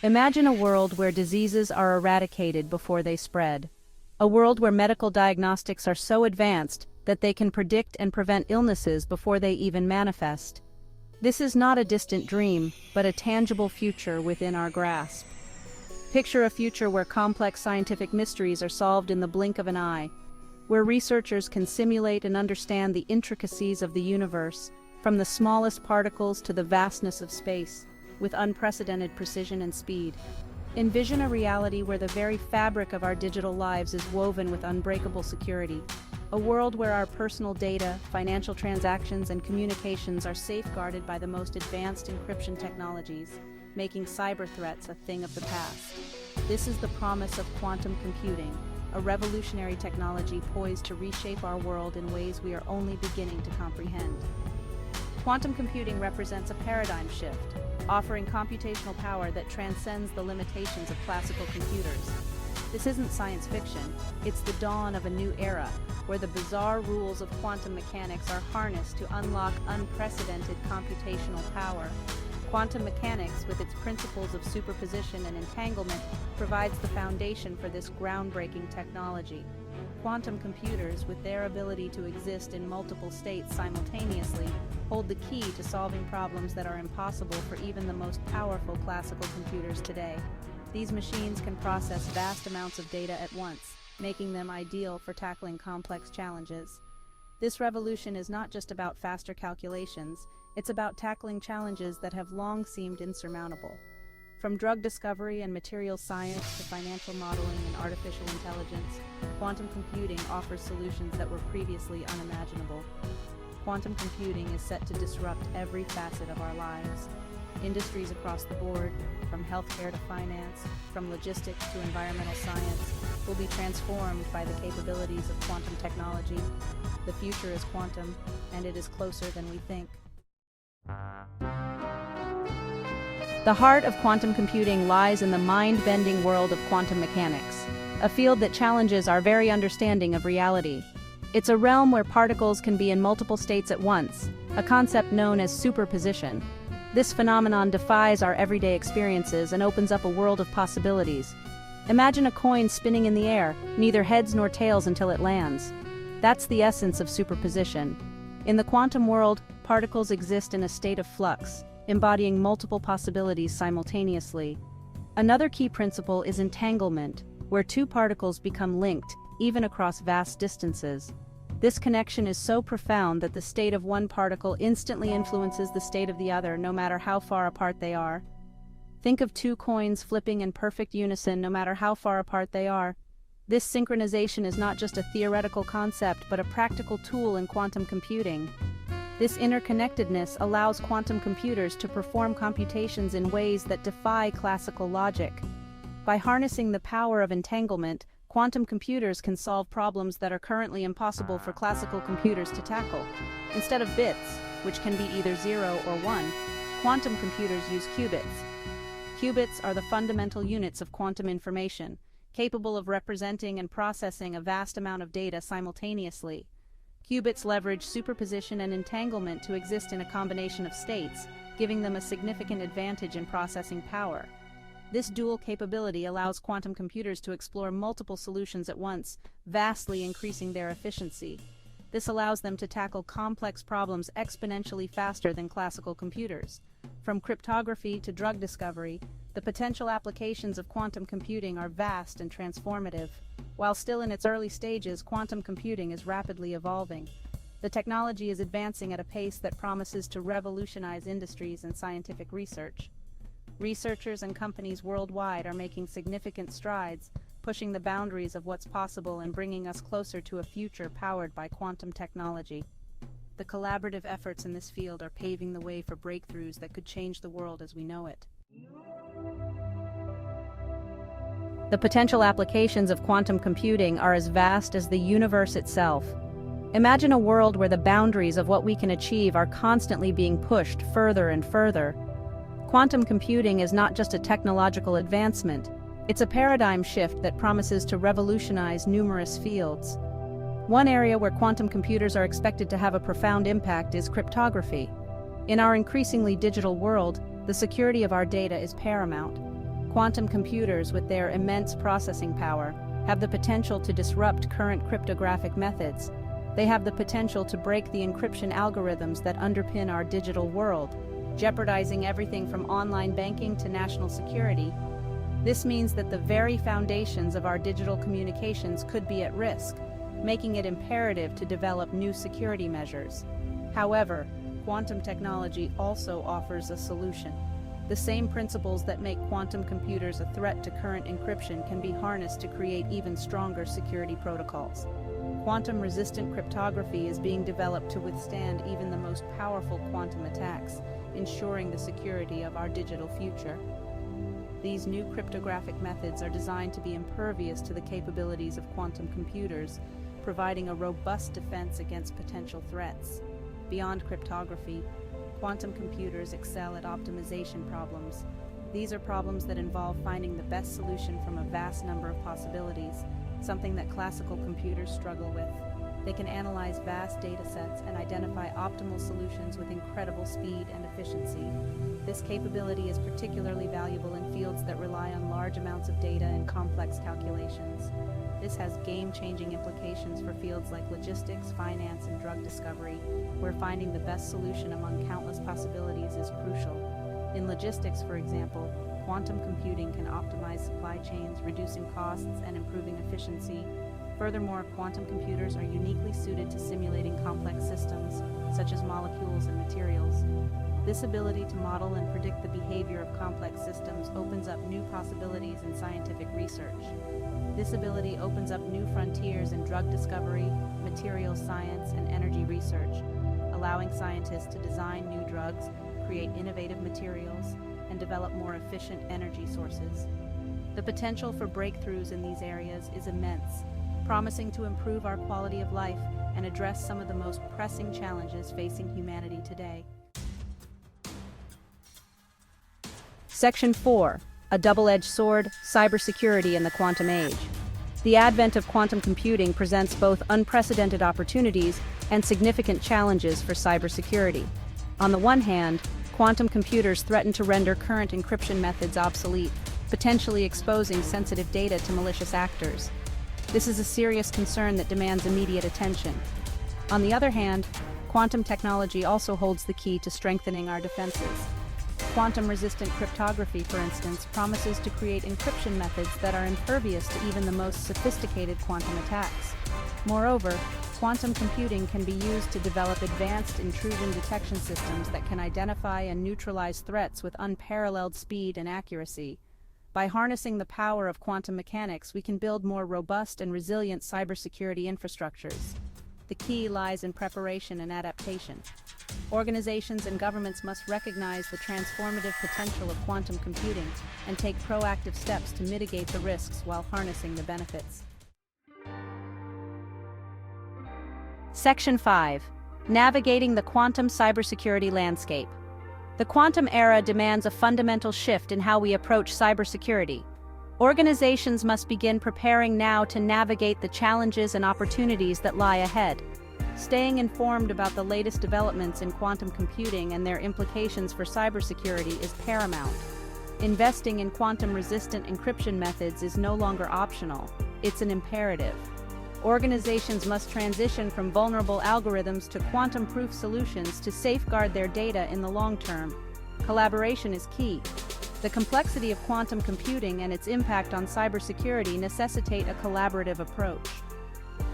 Imagine a world where diseases are eradicated before they spread. A world where medical diagnostics are so advanced that they can predict and prevent illnesses before they even manifest. This is not a distant dream, but a tangible future within our grasp. Picture a future where complex scientific mysteries are solved in the blink of an eye, where researchers can simulate and understand the intricacies of the universe, from the smallest particles to the vastness of space, with unprecedented precision and speed. Envision a reality where the very fabric of our digital lives is woven with unbreakable security. A world where our personal data, financial transactions, and communications are safeguarded by the most advanced encryption technologies, making cyber threats a thing of the past. This is the promise of quantum computing, a revolutionary technology poised to reshape our world in ways we are only beginning to comprehend. Quantum computing represents a paradigm shift, offering computational power that transcends the limitations of classical computers. This isn't science fiction, it's the dawn of a new era, where the bizarre rules of quantum mechanics are harnessed to unlock unprecedented computational power. Quantum mechanics, with its principles of superposition and entanglement, provides the foundation for this groundbreaking technology. Quantum computers, with their ability to exist in multiple states simultaneously, hold the key to solving problems that are impossible for even the most powerful classical computers today. These machines can process vast amounts of data at once, making them ideal for tackling complex challenges. This revolution is not just about faster calculations, it's about tackling challenges that have long seemed insurmountable. From drug discovery and materials science to financial modeling and artificial intelligence, quantum computing offers solutions that were previously unimaginable. Quantum computing is set to disrupt every facet of our lives. Industries across the board, from healthcare to finance, from logistics to environmental science, will be transformed by the capabilities of quantum technology. The future is quantum, and it is closer than we think. The heart of quantum computing lies in the mind-bending world of quantum mechanics, a field that challenges our very understanding of reality. It's a realm where particles can be in multiple states at once, a concept known as superposition. This phenomenon defies our everyday experiences and opens up a world of possibilities. Imagine a coin spinning in the air, neither heads nor tails until it lands. That's the essence of superposition. In the quantum world, particles exist in a state of flux, embodying multiple possibilities simultaneously. Another key principle is entanglement, where two particles become linked, even across vast distances. This connection is so profound that the state of one particle instantly influences the state of the other, no matter how far apart they are. Think of two coins flipping in perfect unison, no matter how far apart they are. This synchronization is not just a theoretical concept, but a practical tool in quantum computing. This interconnectedness allows quantum computers to perform computations in ways that defy classical logic. By harnessing the power of entanglement, quantum computers can solve problems that are currently impossible for classical computers to tackle. Instead of bits, which can be either 0 or 1, quantum computers use qubits. Qubits are the fundamental units of quantum information, capable of representing and processing a vast amount of data simultaneously. Qubits leverage superposition and entanglement to exist in a combination of states, giving them a significant advantage in processing power. This dual capability allows quantum computers to explore multiple solutions at once, vastly increasing their efficiency. This allows them to tackle complex problems exponentially faster than classical computers. From cryptography to drug discovery, the potential applications of quantum computing are vast and transformative. While still in its early stages, quantum computing is rapidly evolving. The technology is advancing at a pace that promises to revolutionize industries and scientific research. Researchers and companies worldwide are making significant strides, pushing the boundaries of what's possible and bringing us closer to a future powered by quantum technology. The collaborative efforts in this field are paving the way for breakthroughs that could change the world as we know it. The potential applications of quantum computing are as vast as the universe itself. Imagine a world where the boundaries of what we can achieve are constantly being pushed further and further. Quantum computing is not just a technological advancement, it's a paradigm shift that promises to revolutionize numerous fields. One area where quantum computers are expected to have a profound impact is cryptography. In our increasingly digital world, the security of our data is paramount. Quantum computers, with their immense processing power, have the potential to disrupt current cryptographic methods. They have the potential to break the encryption algorithms that underpin our digital world, jeopardizing everything from online banking to national security. This means that the very foundations of our digital communications could be at risk, making it imperative to develop new security measures. However, quantum technology also offers a solution. The same principles that make quantum computers a threat to current encryption can be harnessed to create even stronger security protocols. Quantum-resistant cryptography is being developed to withstand even the most powerful quantum attacks, ensuring the security of our digital future. These new cryptographic methods are designed to be impervious to the capabilities of quantum computers, providing a robust defense against potential threats. Beyond cryptography, quantum computers excel at optimization problems. These are problems that involve finding the best solution from a vast number of possibilities, something that classical computers struggle with. They can analyze vast data sets and identify optimal solutions with incredible speed and efficiency. This capability is particularly valuable in fields that rely on large amounts of data and complex calculations. This has game-changing implications for fields like logistics, finance, and drug discovery, where finding the best solution among countless possibilities is crucial. In logistics, for example, quantum computing can optimize supply chains, reducing costs and improving efficiency. Furthermore, quantum computers are uniquely suited to simulating complex systems, such as molecules and materials. This ability to model and predict the behavior of complex systems opens up new possibilities in scientific research. This ability opens up new frontiers in drug discovery, materials science, and energy research, allowing scientists to design new drugs, create innovative materials, and develop more efficient energy sources. The potential for breakthroughs in these areas is immense, promising to improve our quality of life and address some of the most pressing challenges facing humanity today. Section 4. A double-edged sword, cybersecurity in the quantum age. The advent of quantum computing presents both unprecedented opportunities and significant challenges for cybersecurity. On the one hand, quantum computers threaten to render current encryption methods obsolete, potentially exposing sensitive data to malicious actors. This is a serious concern that demands immediate attention. On the other hand, quantum technology also holds the key to strengthening our defenses. Quantum-resistant cryptography, for instance, promises to create encryption methods that are impervious to even the most sophisticated quantum attacks. Moreover, quantum computing can be used to develop advanced intrusion detection systems that can identify and neutralize threats with unparalleled speed and accuracy. By harnessing the power of quantum mechanics, we can build more robust and resilient cybersecurity infrastructures. The key lies in preparation and adaptation. Organizations and governments must recognize the transformative potential of quantum computing and take proactive steps to mitigate the risks while harnessing the benefits. Section 5. Navigating the quantum cybersecurity landscape. The quantum era demands a fundamental shift in how we approach cybersecurity. Organizations must begin preparing now to navigate the challenges and opportunities that lie ahead. Staying informed about the latest developments in quantum computing and their implications for cybersecurity is paramount. Investing in quantum-resistant encryption methods is no longer optional, it's an imperative. Organizations must transition from vulnerable algorithms to quantum-proof solutions to safeguard their data in the long term. Collaboration is key. The complexity of quantum computing and its impact on cybersecurity necessitate a collaborative approach.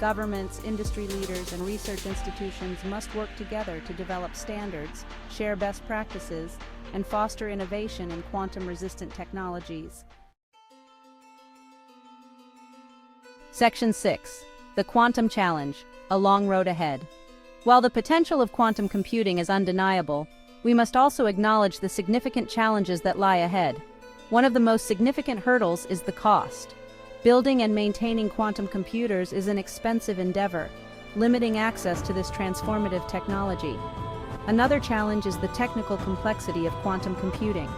Governments, industry leaders, and research institutions must work together to develop standards, share best practices, and foster innovation in quantum-resistant technologies. Section 6. The Quantum Challenge, a long road ahead. While the potential of quantum computing is undeniable, we must also acknowledge the significant challenges that lie ahead. One of the most significant hurdles is the cost. Building and maintaining quantum computers is an expensive endeavor, limiting access to this transformative technology. Another challenge is the technical complexity of quantum computing.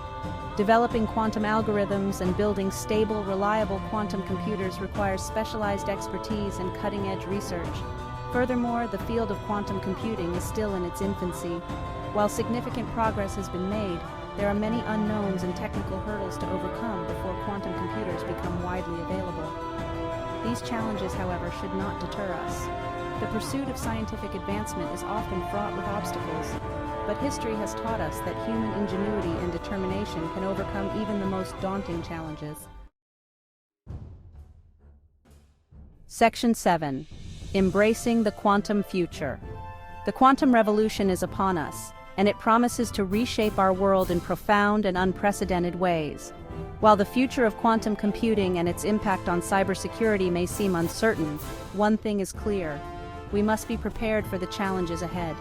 Developing quantum algorithms and building stable, reliable quantum computers requires specialized expertise and cutting-edge research. Furthermore, the field of quantum computing is still in its infancy. While significant progress has been made, There are many unknowns and technical hurdles to overcome before quantum computers become widely available. These challenges, however, should not deter us. The pursuit of scientific advancement is often fraught with obstacles, but history has taught us that human ingenuity and determination can overcome even the most daunting challenges. Section 7. Embracing the quantum future. The quantum revolution is upon us, and it promises to reshape our world in profound and unprecedented ways. While the future of quantum computing and its impact on cybersecurity may seem uncertain, one thing is clear: we must be prepared for the challenges ahead.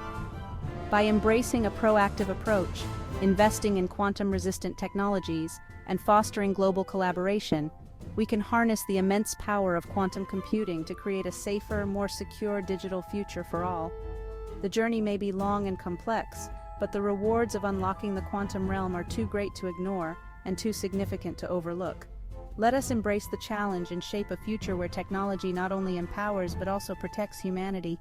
By embracing a proactive approach, investing in quantum-resistant technologies, and fostering global collaboration, we can harness the immense power of quantum computing to create a safer, more secure digital future for all. The journey may be long and complex, but the rewards of unlocking the quantum realm are too great to ignore and too significant to overlook. Let us embrace the challenge and shape a future where technology not only empowers but also protects humanity.